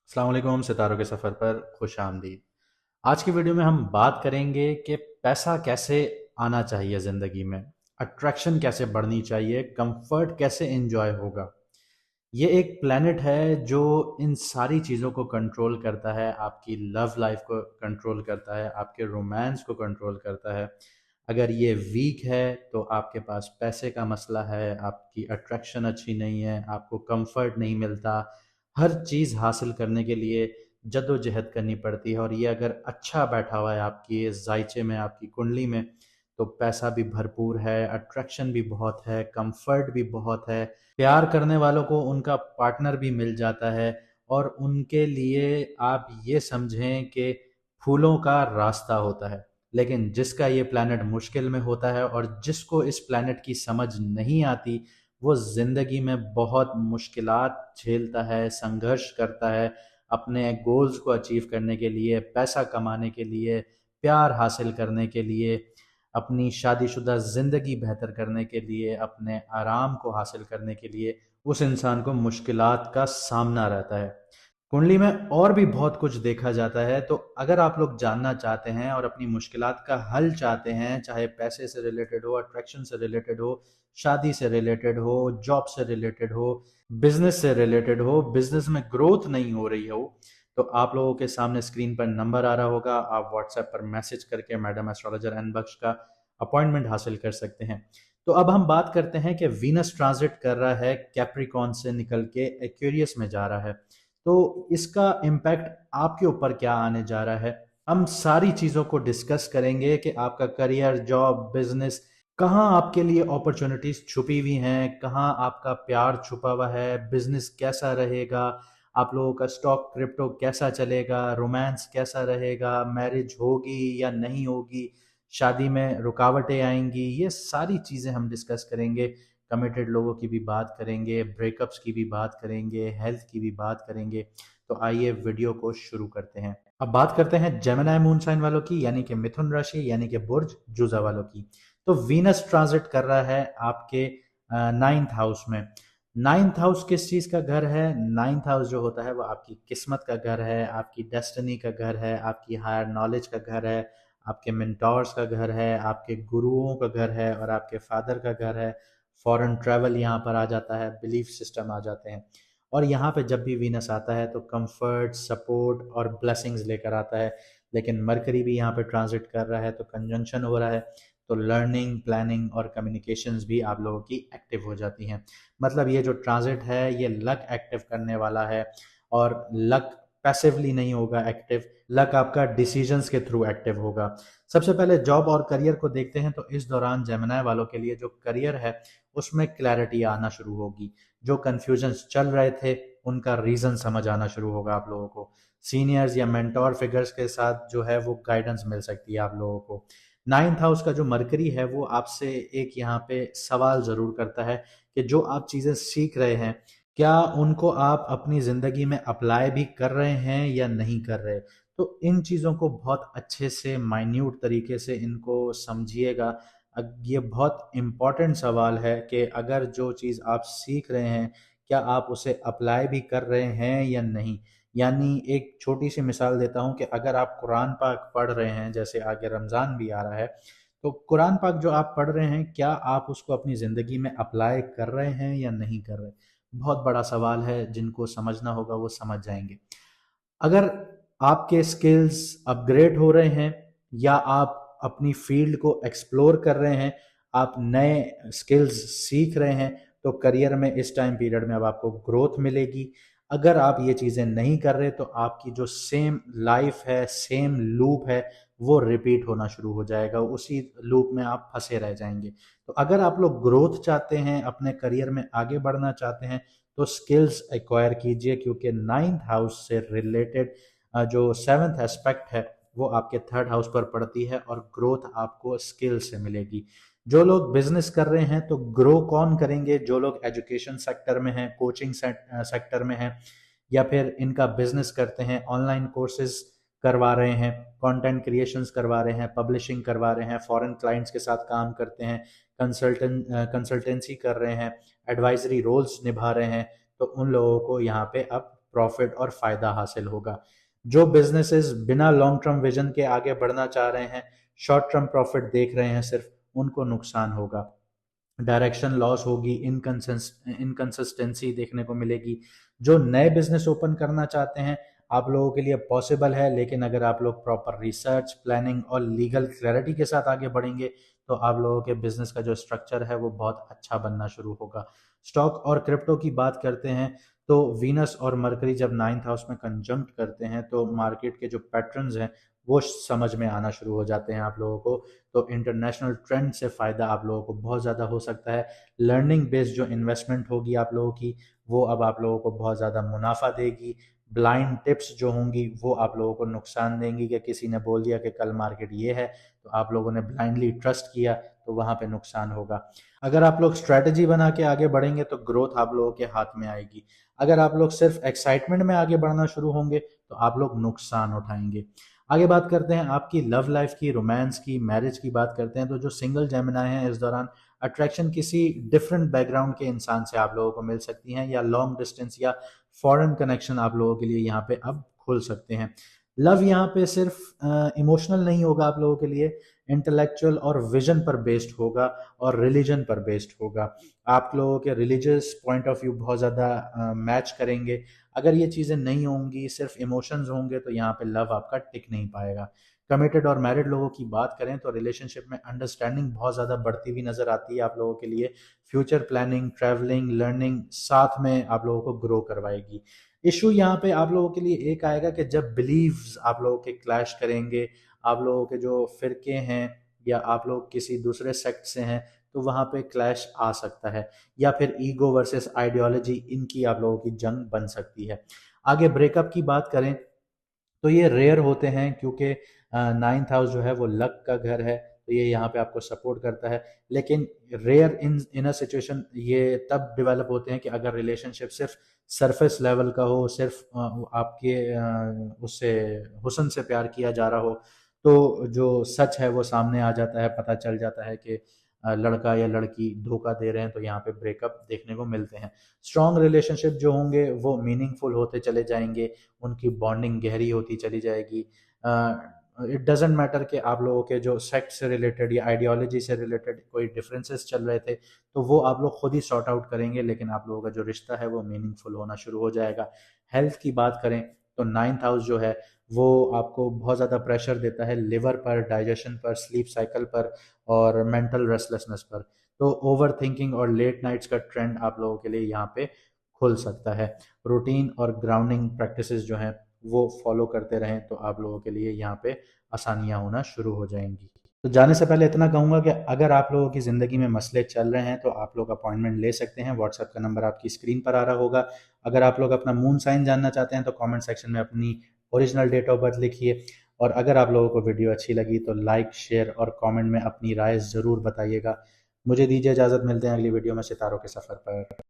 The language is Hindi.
अस्सलाम वालेकुम। सितारों के सफ़र पर खुश आमदीद। आज की वीडियो में हम बात करेंगे कि पैसा कैसे आना चाहिए ज़िंदगी में, अट्रैक्शन कैसे बढ़नी चाहिए, कंफर्ट कैसे एंजॉय होगा। ये एक प्लेनेट है जो इन सारी चीज़ों को कंट्रोल करता है, आपकी लव लाइफ को कंट्रोल करता है, आपके रोमांस को कंट्रोल करता है। अगर ये वीक है तो आपके पास पैसे का मसला है, आपकी अट्रैक्शन अच्छी नहीं है, आपको कंफर्ट नहीं मिलता, हर चीज़ हासिल करने के लिए जद्दोजहद करनी पड़ती है। और ये अगर अच्छा बैठा हुआ है आपकी इस जायचे में, आपकी कुंडली में, तो पैसा भी भरपूर है, अट्रैक्शन भी बहुत है, कंफर्ट भी बहुत है, प्यार करने वालों को उनका पार्टनर भी मिल जाता है। और उनके लिए आप ये समझें कि फूलों का रास्ता होता है। लेकिन जिसका ये प्लैनेट मुश्किल में होता है और जिसको इस प्लैनेट की समझ नहीं आती, वो ज़िंदगी में बहुत मुश्किलात झेलता है, संघर्ष करता है, अपने गोल्स को अचीव करने के लिए, पैसा कमाने के लिए, प्यार हासिल करने के लिए, अपनी शादीशुदा ज़िंदगी बेहतर करने के लिए, अपने आराम को हासिल करने के लिए उस इंसान को मुश्किलात का सामना रहता है। कुंडली में और भी बहुत कुछ देखा जाता है, तो अगर आप लोग जानना चाहते हैं और अपनी मुश्किलात का हल चाहते हैं, चाहे पैसे से रिलेटेड हो, अट्रैक्शन से रिलेटेड हो, शादी से रिलेटेड हो, जॉब से रिलेटेड हो, बिजनेस से रिलेटेड हो, बिजनेस में ग्रोथ नहीं हो रही हो, तो आप लोगों के सामने स्क्रीन पर नंबर आ रहा होगा, आप व्हाट्सएप पर मैसेज करके मैडम एस्ट्रोलॉजर एन बख्श का अपॉइंटमेंट हासिल कर सकते हैं। तो अब हम बात करते हैं कि वीनस ट्रांजिट कर रहा है कैप्रिकॉन से निकल के एक्वेरियस में जा रहा है, तो इसका इम्पैक्ट आपके ऊपर क्या आने जा रहा है। हम सारी चीज़ों को डिस्कस करेंगे कि आपका करियर, जॉब, बिजनेस, कहाँ आपके लिए अपॉर्चुनिटीज छुपी हुई हैं, कहाँ आपका प्यार छुपा हुआ है, बिजनेस कैसा रहेगा, आप लोगों का स्टॉक क्रिप्टो कैसा चलेगा, रोमांस कैसा रहेगा, मैरिज होगी या नहीं होगी, शादी में रुकावटें आएंगी, ये सारी चीज़ें हम डिस्कस करेंगे। कमिटेड लोगों की भी बात करेंगे, ब्रेकअप्स की भी बात करेंगे, हेल्थ की भी बात करेंगे। तो आइए वीडियो को शुरू करते हैं। अब बात करते हैं जेमिनी मून साइन वालों की, यानी कि मिथुन राशि, यानी कि बुर्ज जुजा वालों की। तो वीनस ट्रांजिट कर रहा है आपके नाइन्थ हाउस में। नाइन्थ हाउस किस चीज का घर है? नाइन्थ हाउस जो होता है वो आपकी किस्मत का घर है, आपकी डेस्टिनी का घर है, आपकी हायर नॉलेज का घर है, आपके मेंटोर्स का घर है, आपके गुरुओं का घर है और आपके फादर का घर है। फॉरेन ट्रैवल यहाँ पर आ जाता है, बिलीफ सिस्टम आ जाते हैं। और यहाँ पे जब भी वीनस आता है तो कंफर्ट, सपोर्ट और ब्लेसिंग्स लेकर आता है। लेकिन मरकरी भी यहाँ पे ट्रांजिट कर रहा है, तो कंजंक्शन हो रहा है, तो लर्निंग, प्लानिंग और कम्युनिकेशंस भी आप लोगों की एक्टिव हो जाती हैं। मतलब ये जो ट्रांजिट है ये लक एक्टिव करने वाला है। और लक पैसिवली नहीं होगा एक्टिव, लक आपका डिसीजंस के थ्रू एक्टिव होगा। सबसे पहले जॉब और करियर को देखते हैं, तो इस दौरान जेमिनी वालों के लिए जो करियर है उसमें क्लैरिटी आना शुरू होगी। जो कंफ्यूजन्स चल रहे थे उनका रीजन समझ आना शुरू होगा आप लोगों को। सीनियर्स या मेंटोर फिगर्स के साथ जो है वो गाइडेंस मिल सकती है आप लोगों को। नाइन्थ हाउस का जो मरकरी है वो आपसे एक यहाँ पे सवाल जरूर करता है कि जो आप चीजें सीख रहे हैं, क्या उनको आप अपनी जिंदगी में अप्लाई भी कर रहे हैं या नहीं कर रहे। तो इन चीजों को बहुत अच्छे से माइन्यूट तरीके से इनको समझिएगा। ये बहुत इम्पॉर्टेंट सवाल है कि अगर जो चीज़ आप सीख रहे हैं, क्या आप उसे अप्लाई भी कर रहे हैं या नहीं। यानी एक छोटी सी मिसाल देता हूँ कि अगर आप कुरान पाक पढ़ रहे हैं, जैसे आगे रमज़ान भी आ रहा है, तो कुरान पाक जो आप पढ़ रहे हैं क्या आप उसको अपनी ज़िंदगी में अप्लाई कर रहे हैं या नहीं कर रहे। बहुत बड़ा सवाल है, जिनको समझना होगा वो समझ जाएंगे। अगर आपके स्किल्स अपग्रेड हो रहे हैं या आप अपनी फील्ड को एक्सप्लोर कर रहे हैं, आप नए स्किल्स सीख रहे हैं, तो करियर में इस टाइम पीरियड में अब आपको ग्रोथ मिलेगी। अगर आप ये चीज़ें नहीं कर रहे तो आपकी जो सेम लाइफ है, सेम लूप है, वो रिपीट होना शुरू हो जाएगा, उसी लूप में आप फंसे रह जाएंगे। तो अगर आप लोग ग्रोथ चाहते हैं, अपने करियर में आगे बढ़ना चाहते हैं, तो स्किल्स एक्वायर कीजिए, क्योंकि नाइन्थ हाउस से रिलेटेड जो सेवन्थ एस्पेक्ट है वो आपके थर्ड हाउस पर पड़ती है और ग्रोथ आपको स्किल से मिलेगी। जो लोग बिजनेस कर रहे हैं तो ग्रो कौन करेंगे? जो लोग एजुकेशन सेक्टर में हैं, कोचिंग सेक्टर में हैं, या फिर इनका बिजनेस करते हैं, ऑनलाइन कोर्सेज करवा रहे हैं, कंटेंट क्रिएशंस करवा रहे हैं, पब्लिशिंग करवा रहे हैं, फॉरेन क्लाइंट्स के साथ काम करते हैं, कंसल्टेंसी कर रहे हैं, एडवाइजरी रोल्स निभा रहे हैं, तो उन लोगों को यहाँ पे अब प्रॉफिट और फायदा हासिल होगा। जो बिजनेसेस बिना लॉन्ग टर्म विजन के आगे बढ़ना चाह रहे हैं, शॉर्ट टर्म प्रॉफिट देख रहे हैं सिर्फ, उनको नुकसान होगा। डायरेक्शन लॉस होगी, इनकंसिस्टेंसी देखने को मिलेगी। जो नए बिजनेस ओपन करना चाहते हैं, आप लोगों के लिए पॉसिबल है, लेकिन अगर आप लोग प्रॉपर रिसर्च, प्लानिंग और लीगल क्लैरिटी के साथ आगे बढ़ेंगे तो आप लोगों के बिजनेस का जो स्ट्रक्चर है वो बहुत अच्छा बनना शुरू होगा। स्टॉक और क्रिप्टो की बात करते हैं तो वीनस और मरकरी जब 9th हाउस में कंजंक्ट करते हैं तो मार्केट के जो पैटर्न्स हैं वो समझ में आना शुरू हो जाते हैं आप लोगों को। तो इंटरनेशनल ट्रेंड से फ़ायदा आप लोगों को बहुत ज़्यादा हो सकता है। लर्निंग बेस्ड जो इन्वेस्टमेंट होगी आप लोगों की, वो अब आप लोगों को बहुत ज़्यादा मुनाफा देगी। ब्लाइंड टिप्स जो होंगी वो आप लोगों को नुकसान देंगी, कि किसी ने बोल दिया कि कल मार्केट ये है तो आप लोगों ने ब्लाइंडली ट्रस्ट किया तो वहाँ पे नुकसान होगा। अगर आप लोग स्ट्रैटेजी बना के आगे बढ़ेंगे तो ग्रोथ आप लोगों के हाथ में आएगी। अगर आप लोग सिर्फ एक्साइटमेंट में आगे बढ़ना शुरू होंगे तो आप लोग नुकसान उठाएंगे। आगे बात करते हैं आपकी लव लाइफ की, रोमांस की, मैरिज की बात करते हैं। तो जो सिंगल जेमिनाई हैं, इस दौरान अट्रैक्शन किसी डिफरेंट बैकग्राउंड के इंसान से आप लोगों को मिल सकती हैं, या लॉन्ग डिस्टेंस या फॉरेन कनेक्शन आप लोगों के लिए यहाँ पे अब खुल सकते हैं। लव यहाँ पे सिर्फ इमोशनल नहीं होगा आप लोगों के लिए, इंटेलेक्चुअल और विजन पर बेस्ड होगा और रिलीजन पर बेस्ड होगा। आप लोगों के रिलीजियस पॉइंट ऑफ व्यू बहुत ज़्यादा मैच करेंगे। अगर ये चीज़ें नहीं होंगी, सिर्फ इमोशंस होंगे, तो यहाँ पे लव आपका टिक नहीं पाएगा। कमिटेड और मैरिड लोगों की बात करें तो रिलेशनशिप में अंडरस्टैंडिंग बहुत ज़्यादा बढ़ती हुई नज़र आती है आप लोगों के लिए। फ्यूचर प्लानिंग, ट्रैवलिंग, लर्निंग साथ में आप लोगों को ग्रो करवाएगी। इशू यहाँ पे आप लोगों के लिए एक आएगा कि जब बिलीव्स आप लोगों के क्लैश करेंगे, आप लोगों के जो फिरके हैं या आप लोग किसी दूसरे सेक्ट से हैं, तो वहाँ पे क्लैश आ सकता है, या फिर ईगो वर्सेस आइडियोलॉजी, इनकी आप लोगों की जंग बन सकती है। आगे ब्रेकअप की बात करें तो ये रेयर होते हैं, क्योंकि 9th हाउस जो है वो लक का घर है, तो ये यहाँ पे आपको सपोर्ट करता है। लेकिन रेयर इन अ सिचुएशन ये तब डेवलप होते हैं कि अगर रिलेशनशिप सिर्फ सरफेस लेवल का हो, सिर्फ आपके उससे हुस्न से प्यार किया जा रहा हो, तो जो सच है वो सामने आ जाता है, पता चल जाता है कि लड़का या लड़की धोखा दे रहे हैं, तो यहाँ पे ब्रेकअप देखने को मिलते हैं। स्ट्रॉन्ग रिलेशनशिप जो होंगे वो मीनिंगफुल होते चले जाएंगे, उनकी बॉन्डिंग गहरी होती चली जाएगी। इट डजेंट मैटर कि आप लोगों के जो सेक्ट से रिलेटेड या आइडियोलॉजी से रिलेटेड कोई डिफरेंसेस चल रहे थे, तो वो आप लोग खुद ही सॉर्ट आउट करेंगे, लेकिन आप लोगों का जो रिश्ता है वो मीनिंगफुल होना शुरू हो जाएगा। हेल्थ की बात करें तो 9th हाउस जो है वो आपको बहुत ज़्यादा प्रेशर देता है लिवर पर, डाइजेशन पर, स्लीप साइकिल पर और मेंटल रेस्टलेसनेस पर। तो ओवर थिंकिंग और लेट नाइट्स का ट्रेंड आप लोगों के लिए यहाँ पे खुल सकता है। रूटीन और ग्राउंडिंग प्रैक्टिसेस जो हैं वो फॉलो करते रहें तो आप लोगों के लिए यहाँ पे आसानियाँ होना शुरू हो जाएंगी। तो जाने से पहले इतना कहूँगा कि अगर आप लोगों की ज़िंदगी में मसले चल रहे हैं तो आप लोग अपॉइंटमेंट ले सकते हैं। व्हाट्सएप का नंबर आपकी स्क्रीन पर आ रहा होगा। अगर आप लोग अपना मून साइन जानना चाहते हैं तो कमेंट सेक्शन में अपनी ओरिजिनल डेट ऑफ बर्थ लिखिए। और अगर आप लोगों को वीडियो अच्छी लगी तो लाइक, शेयर और कमेंट में अपनी राय ज़रूर बताइएगा। मुझे दीजिए इजाज़त, मिलते हैं अगली वीडियो में सितारों के सफ़र पर।